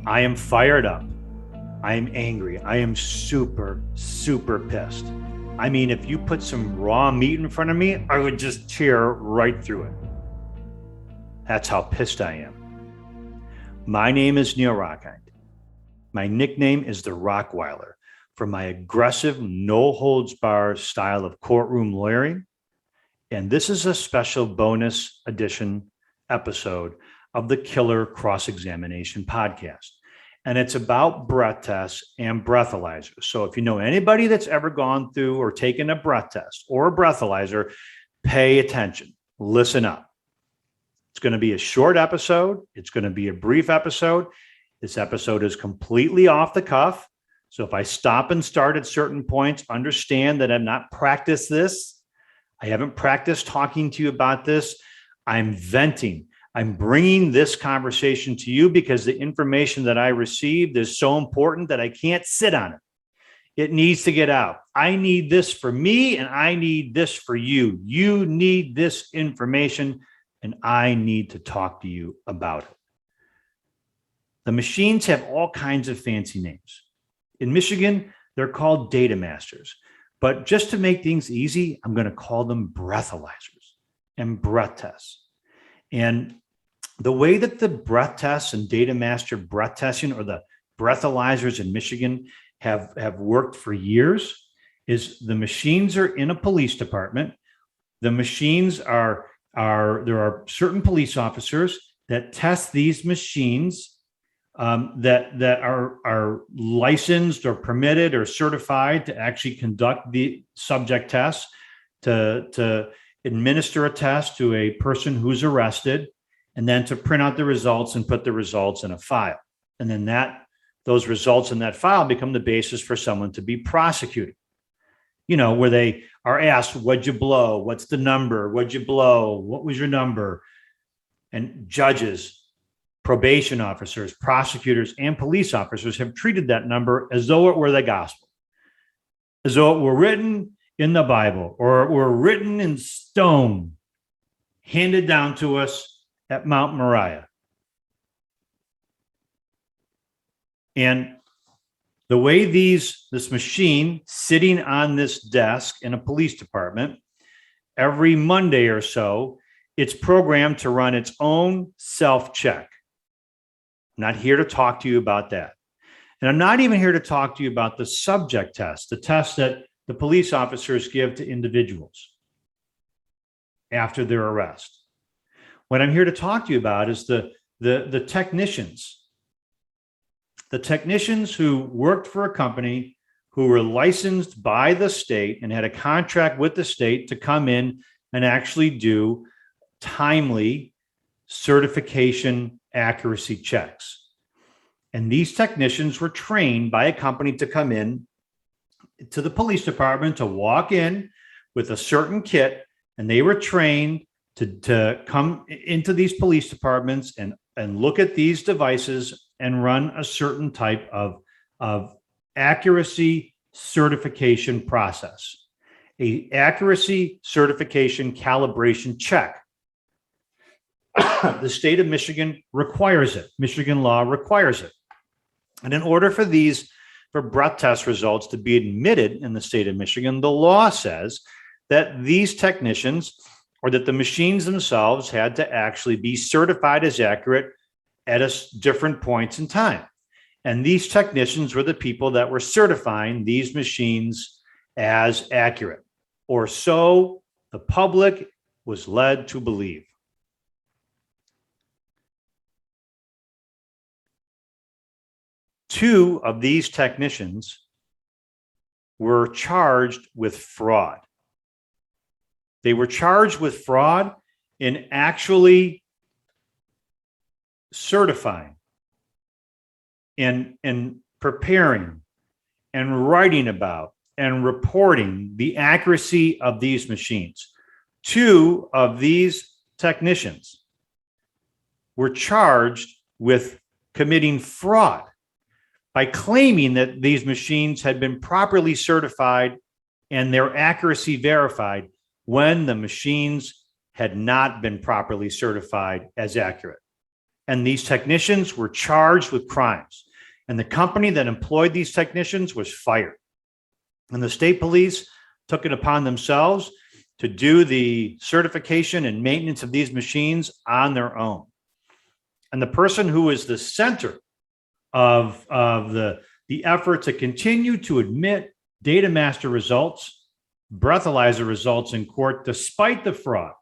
I am fired up. I am angry. I am super, super pissed. I mean, if you put some raw meat in front of me, I would just tear right through it. That's how pissed I am. My name is Neil Rockhind. My nickname is the Rockweiler for my aggressive, no holds barred style of courtroom lawyering. And this is a special bonus edition episode of the Killer Cross Examination podcast. And it's about breath tests and breathalyzers. So if you know anybody that's ever gone through or taken a breath test or a breathalyzer, pay attention. Listen up. It's going to be a short episode. It's going to be a brief episode. This episode is completely off the cuff. So if I stop and start at certain points, understand that I've not practiced this. I haven't practiced talking to you about this. I'm venting. I'm bringing this conversation to you because the information that I received is so important that I can't sit on it. It needs to get out. I need this for me and I need this for you. You need this information and I need to talk to you about it. The machines have all kinds of fancy names. In Michigan, they're called data masters. But just to make things easy, I'm going to call them breathalyzers and breath tests. And the way that the breath tests and data master breath testing or the breathalyzers in Michigan have worked for years is the machines are in a police department. The machines there are certain police officers that test these machines that are licensed or permitted or certified to actually conduct the subject tests, to administer a test to a person who's arrested, and then to print out the results and put the results in a file. And then those results in that file become the basis for someone to be prosecuted. You know, where they are asked, what'd you blow? What's the number? What'd you blow? What was your number? And judges, probation officers, prosecutors, and police officers have treated that number as though it were the gospel, as though it were written in the Bible or it were written in stone, handed down to us at Mount Moriah. And the way this machine sitting on this desk in a police department, every Monday or so, it's programmed to run its own self-check. I'm not here to talk to you about that. And I'm not even here to talk to you about the subject test, the test that the police officers give to individuals after their arrest. What I'm here to talk to you about is the technicians. The technicians who worked for a company who were licensed by the state and had a contract with the state to come in and actually do timely certification accuracy checks. And these technicians were trained by a company to come in to the police department, to walk in with a certain kit, and they were trained to come into these police departments and look at these devices and run a certain type of accuracy certification process, a accuracy certification calibration check. The state of Michigan requires it. Michigan law requires it. And in order for breath test results to be admitted in the state of Michigan, the law says that these technicians or that the machines themselves had to actually be certified as accurate at different points in time. And these technicians were the people that were certifying these machines as accurate, or so the public was led to believe. Two of these technicians were charged with fraud. They were charged with fraud in actually certifying and preparing and writing about and reporting the accuracy of these machines. Two of these technicians were charged with committing fraud by claiming that these machines had been properly certified and their accuracy verified when the machines had not been properly certified as accurate. and these technicians were charged with crimes. And the company that employed these technicians was fired. And the state police took it upon themselves to do the certification and maintenance of these machines on their own. And the person who is the center of the effort to continue to admit data master results, breathalyzer results in court, despite the fraud,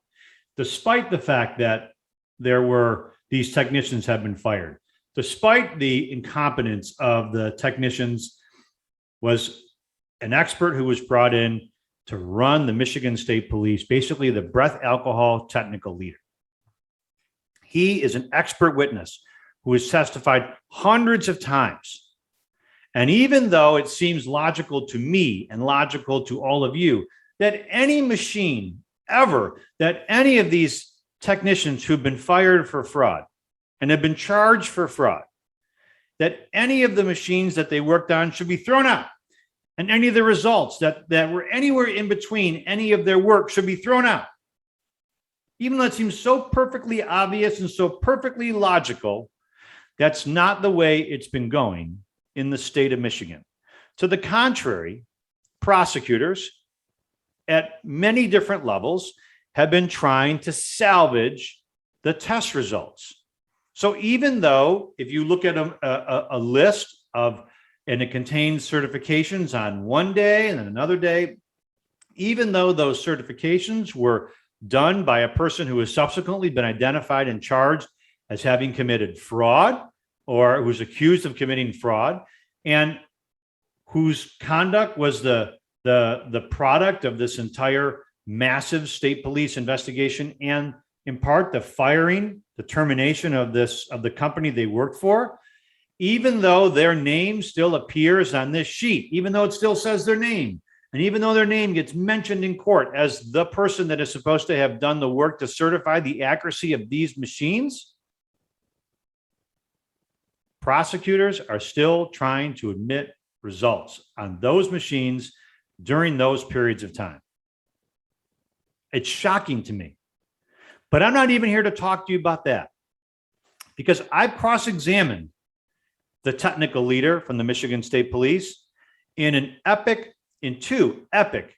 despite the fact that these technicians have been fired, despite the incompetence of the technicians, was an expert who was brought in to run the Michigan State Police, basically the breath alcohol technical leader. He is an expert witness who has testified hundreds of times. And even though it seems logical to me and logical to all of you that any machine ever, that any of these technicians who've been fired for fraud and have been charged for fraud, that any of the machines that they worked on should be thrown out, and any of the results that were anywhere in between any of their work should be thrown out. Even though it seems so perfectly obvious and so perfectly logical, that's not the way it's been going in the state of Michigan. To the contrary, prosecutors at many different levels have been trying to salvage the test results. So even though if you look at a list of, and it contains certifications on one day and then another day, even though those certifications were done by a person who has subsequently been identified and charged as having committed fraud, or who was accused of committing fraud, and whose conduct was the product of this entire massive state police investigation, and in part the firing, the termination of the company they worked for, even though their name still appears on this sheet, even though it still says their name, and even though their name gets mentioned in court as the person that is supposed to have done the work to certify the accuracy of these machines, prosecutors are still trying to admit results on those machines during those periods of time. It's shocking to me. But I'm not even here to talk to you about that, because I've cross-examined the technical leader from the Michigan State Police in two epic,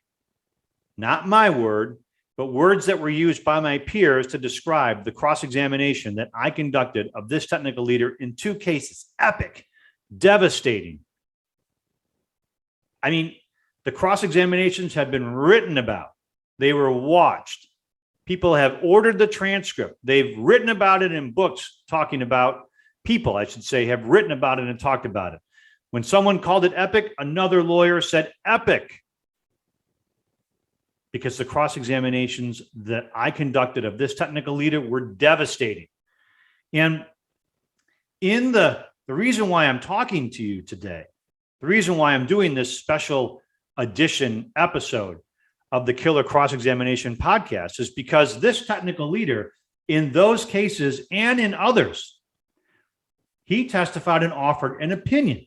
not my word, but words that were used by my peers to describe the cross-examination that I conducted of this technical leader in two cases. Epic, devastating. I mean, the cross-examinations have been written about. They were watched. People have ordered the transcript. They've written about it in books talking about, people, I should say, have written about it and talked about it. When someone called it epic, another lawyer said epic, because the cross-examinations that I conducted of this technical leader were devastating. And in the reason why I'm talking to you today, the reason why I'm doing this special edition episode of the Killer Cross-Examination podcast is because this technical leader, in those cases and in others, he testified and offered an opinion.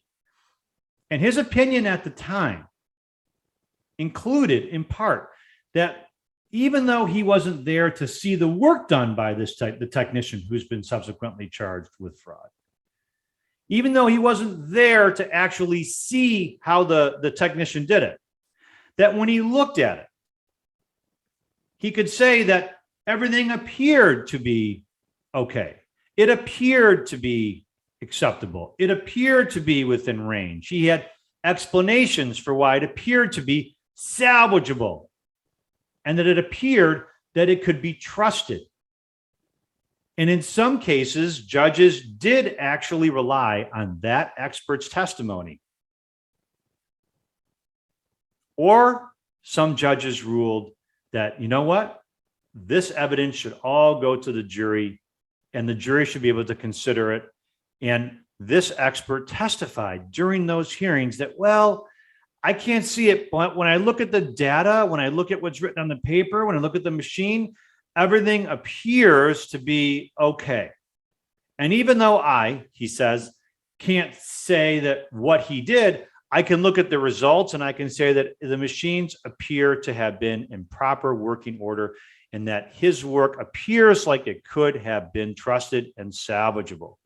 And his opinion at the time included, in part, that even though he wasn't there to see the work done by the technician who's been subsequently charged with fraud, even though he wasn't there to actually see how the technician did it, that when he looked at it, he could say that everything appeared to be okay. It appeared to be acceptable. It appeared to be within range. He had explanations for why it appeared to be salvageable, and that it appeared that it could be trusted. And in some cases, judges did actually rely on that expert's testimony. Or some judges ruled that, you know what, this evidence should all go to the jury, and the jury should be able to consider it. And this expert testified during those hearings that, well, I can't see it, but when I look at the data, when I look at what's written on the paper, when I look at the machine, everything appears to be okay. And even though he says, can't say that what he did, I can look at the results and I can say that the machines appear to have been in proper working order and that his work appears like it could have been trusted and salvageable.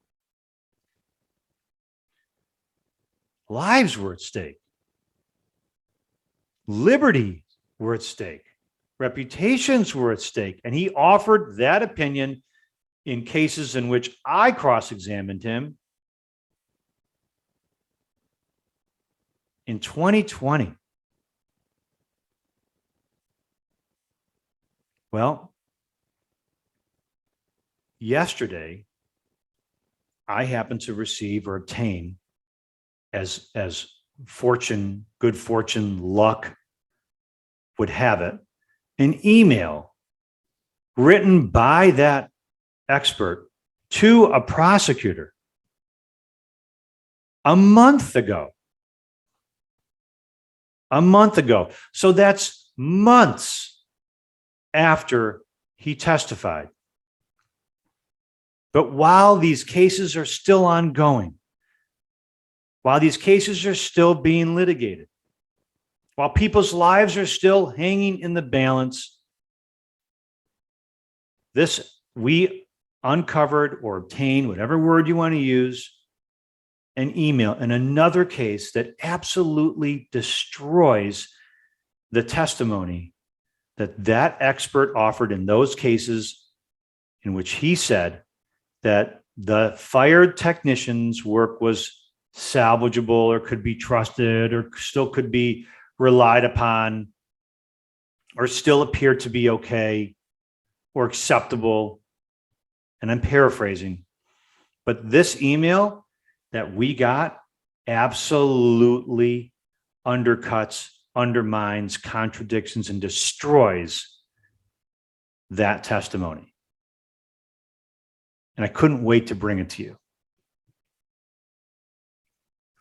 Lives were at stake. Liberty were at stake. Reputations were at stake. And he offered that opinion in cases in which I cross-examined him in 2020. Well, yesterday, I happened to receive or obtain, as fortune, good fortune, luck would have it, an email written by that expert to a prosecutor a month ago. A month ago. So that's months after he testified. But while these cases are still ongoing, while these cases are still being litigated, while people's lives are still hanging in the balance, we uncovered or obtained, whatever word you want to use, an email in another case that absolutely destroys the testimony that expert offered in those cases in which he said that the fired technician's work was salvageable or could be trusted or still could be relied upon or still appeared to be okay or acceptable. And I'm paraphrasing, but this email that we got absolutely undercuts, undermines, contradictions, and destroys that testimony. And I couldn't wait to bring it to you.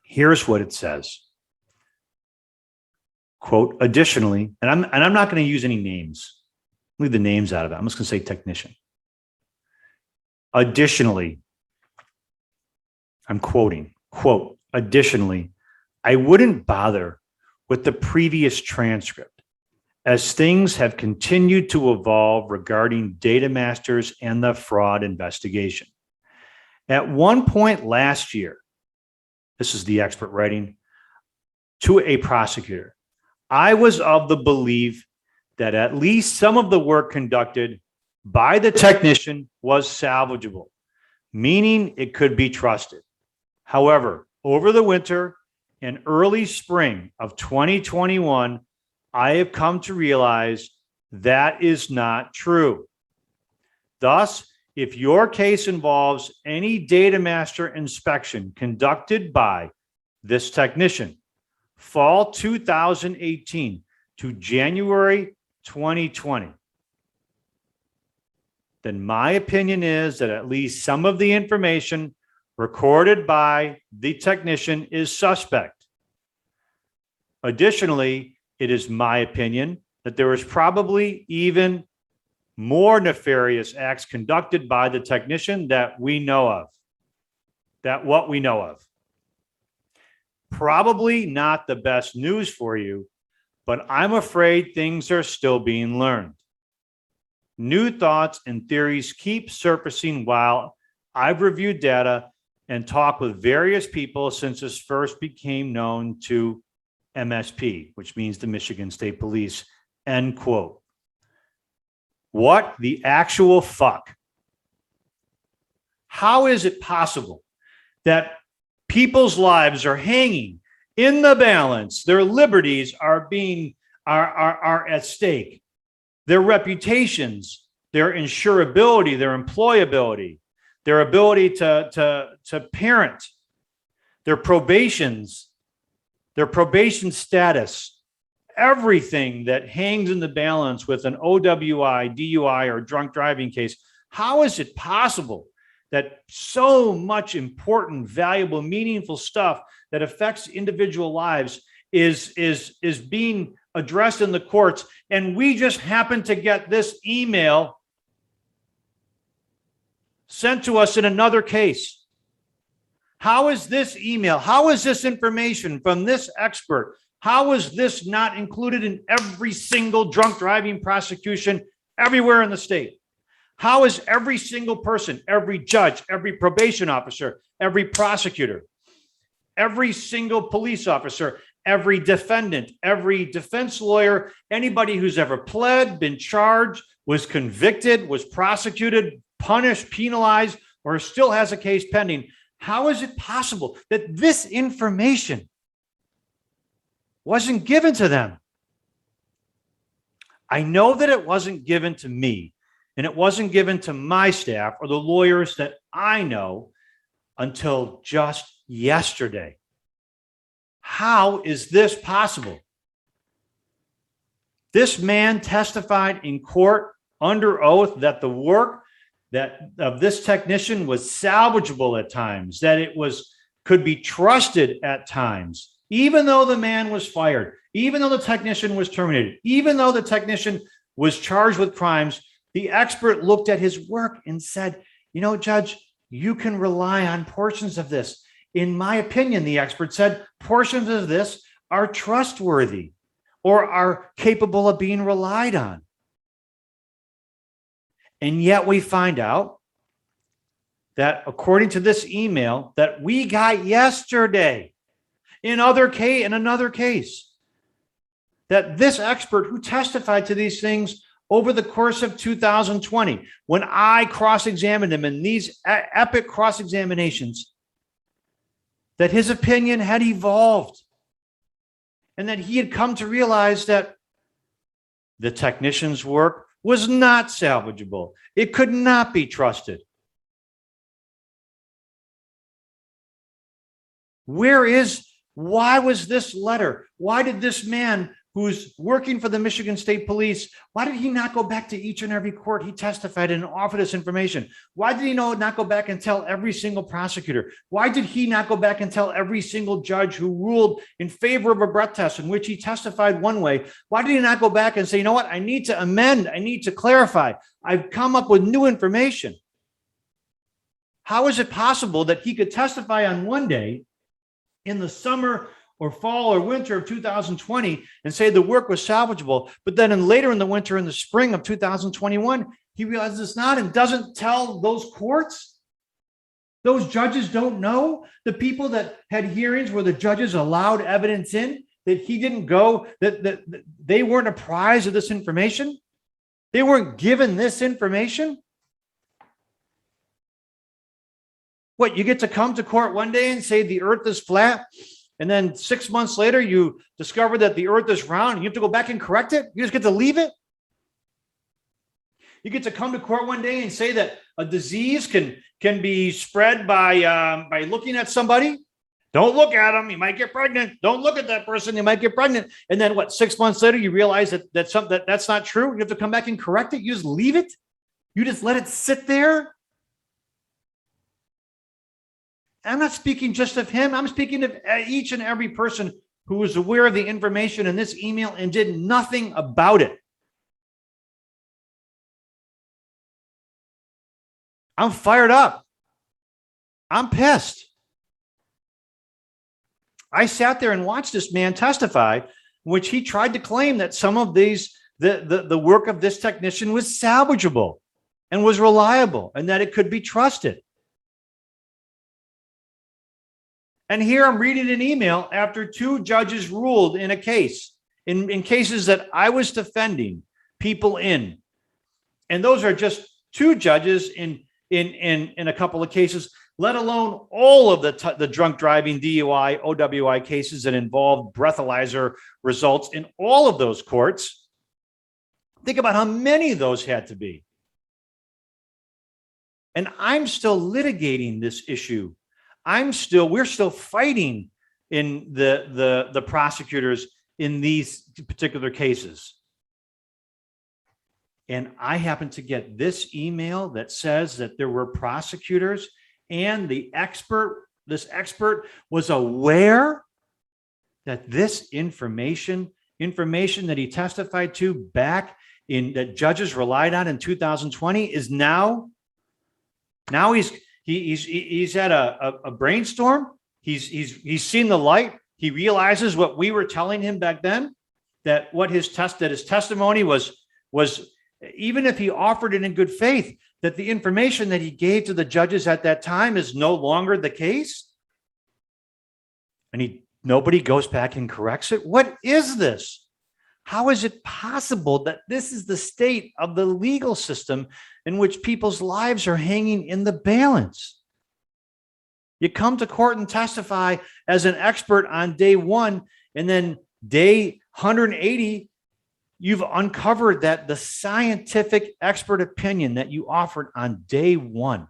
Here's what it says. Quote, additionally, and I'm not going to use any names. Leave the names out of it. I'm just going to say technician. Additionally, I'm quoting, quote, additionally, I wouldn't bother with the previous transcript as things have continued to evolve regarding data masters and the fraud investigation. At one point last year, this is the expert writing to a prosecutor, I was of the belief that at least some of the work conducted by the technician was salvageable, meaning it could be trusted. However, over the winter and early spring of 2021, I have come to realize that is not true. Thus, if your case involves any data master inspection conducted by this technician, fall 2018 to January 2020, then my opinion is that at least some of the information recorded by the technician is suspect. Additionally, it is my opinion that there is probably even more nefarious acts conducted by the technician that we know of. What we know of. Probably not the best news for you, but I'm afraid things are still being learned. New thoughts and theories keep surfacing while I've reviewed data and talked with various people since this first became known to MSP, which means the Michigan State Police, end quote. What the actual fuck? How is it possible that people's lives are hanging in the balance? Their liberties are at stake. Their reputations, their insurability, their employability, their ability to parent, their probations, their probation status, everything that hangs in the balance with an OWI, DUI, or drunk driving case. How is it possible that so much important, valuable, meaningful stuff that affects individual lives is being addressed in the courts, and we just happen to get this email sent to us in another case? How is this email, how is this information from this expert, how is this not included in every single drunk driving prosecution everywhere in the state. How is every single person, every judge, every probation officer, every prosecutor, every single police officer, every defendant, every defense lawyer, anybody who's ever pled, been charged, was convicted, was prosecuted, punished, penalized, or still has a case pending, how is it possible that this information wasn't given to them? I know that it wasn't given to me, and it wasn't given to my staff or the lawyers that I know until just yesterday. How is this possible? This man testified in court under oath that the work of this technician was salvageable at times, that it could be trusted at times, even though the man was fired, even though the technician was terminated, even though the technician was charged with crimes. The expert looked at his work and said, you know, Judge, you can rely on portions of this. In my opinion, the expert said, portions of this are trustworthy or are capable of being relied on. And yet we find out that according to this email that we got yesterday, in another case, that this expert who testified to these things over the course of 2020, when I cross-examined him in these epic cross-examinations, that his opinion had evolved and that he had come to realize that the technician's work was not salvageable. It could not be trusted. Why was this letter? Why did this man who's working for the Michigan State Police, why did he not go back to each and every court he testified in and offer this information? Why did he not go back and tell every single prosecutor? Why did he not go back and tell every single judge who ruled in favor of a breath test in which he testified one way? Why did he not go back and say, you know what, I need to amend, I need to clarify, I've come up with new information? How is it possible that he could testify on one day in the summer or fall or winter of 2020 and say the work was salvageable, but then later in the winter, in the spring of 2021, he realizes it's not and doesn't tell those courts? Those judges don't know? The people that had hearings where the judges allowed evidence in, that he didn't go, that they weren't apprised of this information? They weren't given this information? What, you get to come to court one day and say the earth is flat, and then 6 months later, you discover that the earth is round and you have to go back and correct it? You just get to leave it? You get to come to court one day and say that a disease can be spread by looking at somebody? Don't look at them, you might get pregnant. Don't look at that person, you might get pregnant. And then what, 6 months later, you realize that's not true? You have to come back and correct it? You just leave it? You just let it sit there? I'm not speaking just of him. I'm speaking of each and every person who was aware of the information in this email and did nothing about it. I'm fired up. I'm pissed. I sat there and watched this man testify, which he tried to claim that some of these, the work of this technician was salvageable and was reliable and that it could be trusted. And here I'm reading an email after two judges ruled in a case, in cases that I was defending people in. And those are just two judges in a couple of cases, let alone all of the drunk driving, DUI, OWI cases that involved breathalyzer results in all of those courts. Think about how many of those had to be. And I'm still litigating this issue. We're still fighting in the prosecutors in these particular cases. And I happen to get this email that says that there were prosecutors and this expert was aware that this information that he testified to back in, that judges relied on in 2020 is now he's had a brainstorm. He's seen the light. He realizes what we were telling him back then, that his testimony was even if he offered it in good faith, that the information that he gave to the judges at that time is no longer the case? And nobody goes back and corrects it? What is this? How is it possible that this is the state of the legal system in which people's lives are hanging in the balance? You come to court and testify as an expert on day one, and then day 180, you've uncovered that the scientific expert opinion that you offered on day one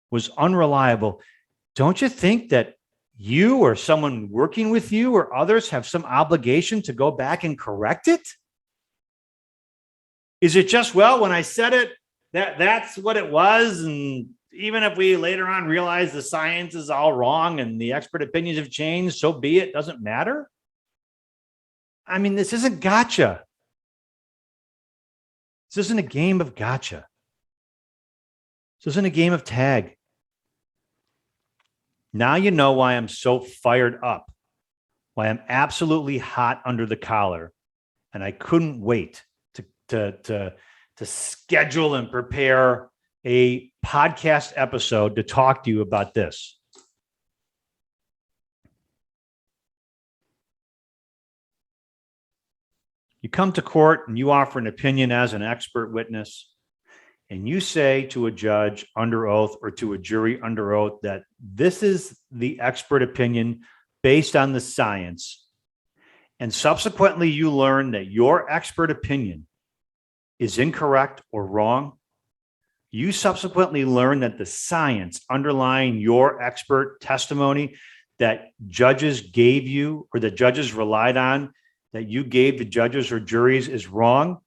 was unreliable. Don't you think that you or someone working with you or others have some obligation to go back and correct it? Is it just, well, when I said it, that's what it was, and even if we later on realize the science is all wrong and the expert opinions have changed, so be it, doesn't matter? I mean, this isn't gotcha. This isn't a game of gotcha. This isn't a game of tag. Now you know why I'm so fired up, why I'm absolutely hot under the collar, and I couldn't wait to schedule and prepare a podcast episode to talk to you about this. You come to court and you offer an opinion as an expert witness, and you say to a judge under oath or to a jury under oath that this is the expert opinion based on the science, and subsequently you learn that your expert opinion is incorrect or wrong, you subsequently learn that the science underlying your expert testimony that judges gave you or the judges relied on, that you gave the judges or juries, is wrong.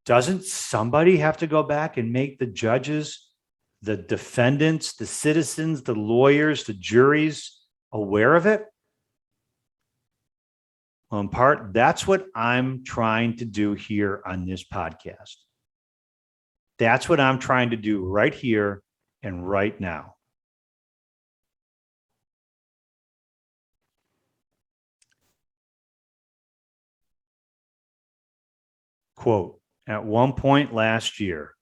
Doesn't somebody have to go back and make the judges, the defendants, the citizens, the lawyers, the juries aware of it? Well, in part, that's what I'm trying to do here on this podcast. That's what I'm trying to do right here and right now. Quote, at one point last year,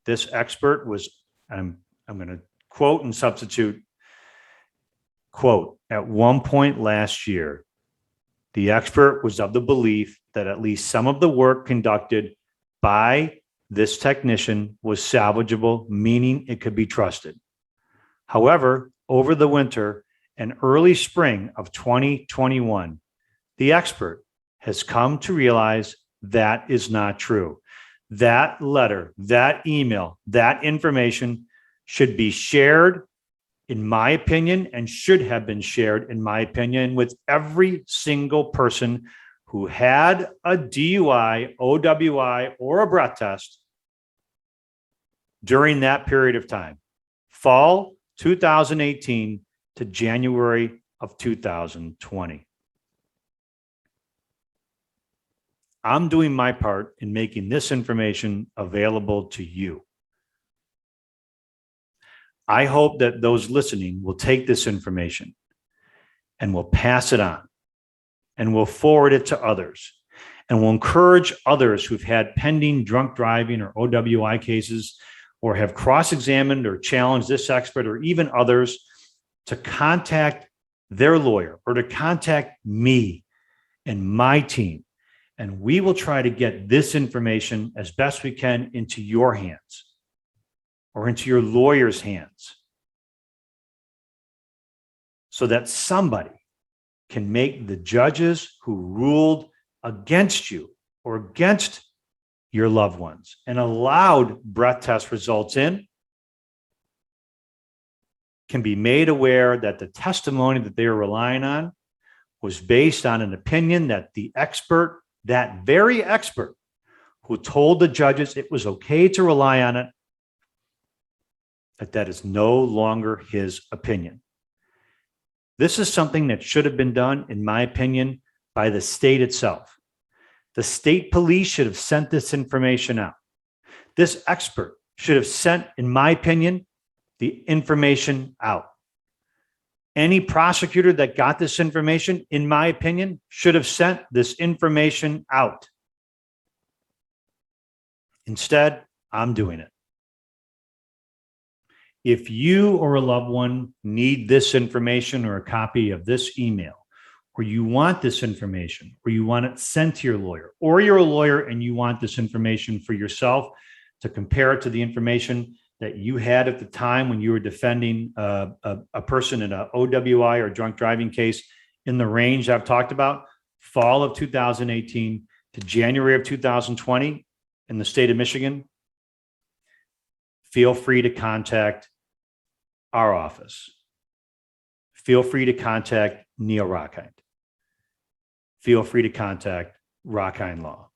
this expert was, I'm going to quote and substitute, quote, at one point last year, the expert was of the belief that at least some of the work conducted by this technician was salvageable, meaning it could be trusted. However, over the winter and early spring of 2021, the expert has come to realize that is not true. That letter, that email, that information should be shared, in my opinion, and should have been shared, in my opinion, with every single person who had a DUI, OWI, or a breath test during that period of time, fall 2018 to January of 2020. I'm doing my part in making this information available to you. I hope that those listening will take this information and will pass it on and will forward it to others and will encourage others who've had pending drunk driving or OWI cases or have cross-examined or challenged this expert or even others to contact their lawyer or to contact me and my team. And we will try to get this information as best we can into your hands or into your lawyer's hands so that somebody can make the judges who ruled against you or against your loved ones and allowed breath test results in can be made aware that the testimony that they are relying on was based on an opinion that the expert, that very expert who told the judges it was okay to rely on it, that is no longer his opinion. This is something that should have been done, in my opinion, by the state itself. The state police should have sent this information out. This expert should have sent, in my opinion, the information out. Any prosecutor that got this information, in my opinion, should have sent this information out. Instead, I'm doing it. If you or a loved one need this information or a copy of this email, or you want this information, or you want it sent to your lawyer, or you're a lawyer and you want this information for yourself to compare it to the information that you had at the time when you were defending a person in an OWI or drunk driving case in the range I've talked about, fall of 2018 to January of 2020 in the state of Michigan, feel free to contact our office. Feel free to contact Neil Rockhind. Feel free to contact Rockhind Law.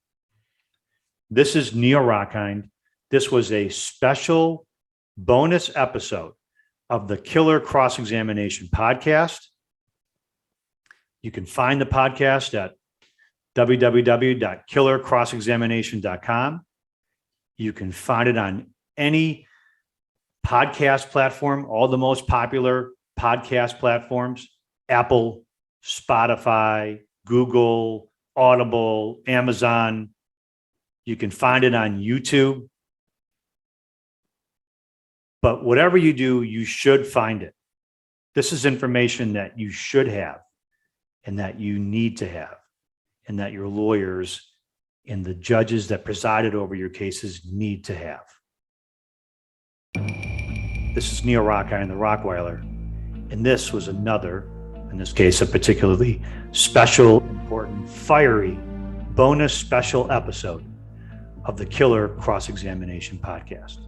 This is Neil Rockhind. This was a special bonus episode of the Killer Cross-Examination podcast. You can find the podcast at www.killercrossexamination.com. You can find it on any podcast platform, all the most popular podcast platforms: Apple, Spotify, Google, Audible, Amazon. You can find it on YouTube. But whatever you do, you should find it. This is information that you should have and that you need to have, and that your lawyers and the judges that presided over your cases need to have. This is Neil Rockhind, the Rockweiler, and this was another, in this case, a particularly special, important, fiery, bonus special episode of the Killer Cross-Examination podcast.